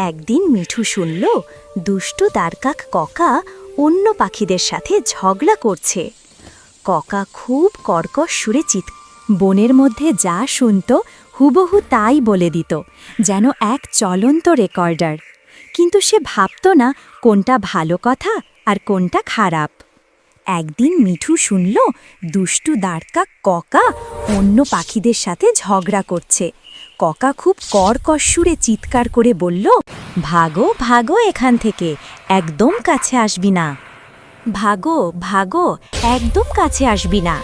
একদিন মিঠু শুনল দুষ্টু দারকাক ককা অন্য পাখিদের সাথে ঝগড়া করছে। ককা খুব কর্কশ সুরে বনের মধ্যে যা শুনত হুবহু তাই বলে দিত, যেন এক চলন্ত রেকর্ডার। কিন্তু সে ভাবত না কোনটা ভালো কথা আর কোনটা খারাপ। একদিন মিঠু শুনল দুষ্টু দারকাক ককা অন্য পাখিদের সাথে ঝগড়া করছে। ককা খুব কর্কশ সুরে চিৎকার করে বলল, ভাগো ভাগো এখান থেকে, একদম কাছে আসবি না। ভাগো ভাগো, একদম কাছে আসবি না।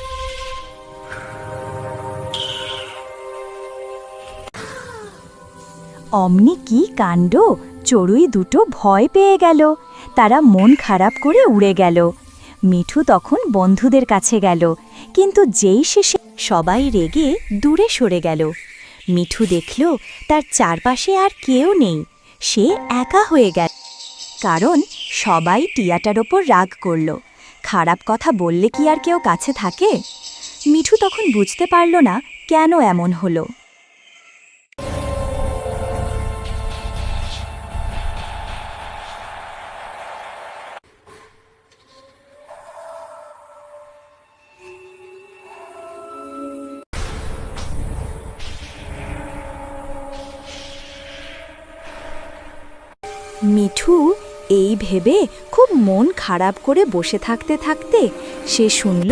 অমনি কি কাণ্ড! চড়ুই দুটো ভয় পেয়ে গেল। তারা মন খারাপ করে উড়ে গেল। মিঠু তখন বন্ধুদের কাছে গেল, কিন্তু যেই শেষে সবাই রেগে দূরে সরে গেল। মিঠু দেখল তার চারপাশে আর কেউ নেই। সে একা হয়ে গেল, কারণ সবাই টিয়াটার ওপর রাগ করল। খারাপ কথা বললে কি আর কেউ কাছে থাকে? মিঠু তখন বুঝতে পারল না কেন এমন হলো। মিঠু এই ভেবে খুব মন খারাপ করে বসে থাকতে থাকতে সে শুনল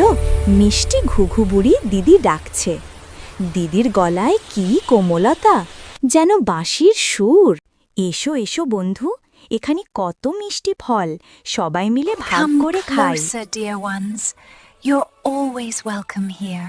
মিষ্টি ঘুঘু বুড়ি দিদি ডাকছে। দিদির গলায় কি কোমলতা, যেন বাঁশির সুর। এসো এসো বন্ধু, এখানে কত মিষ্টি ফল, সবাই মিলে ভাগ করে খাই। Come closer, dear ones. You're always welcome here.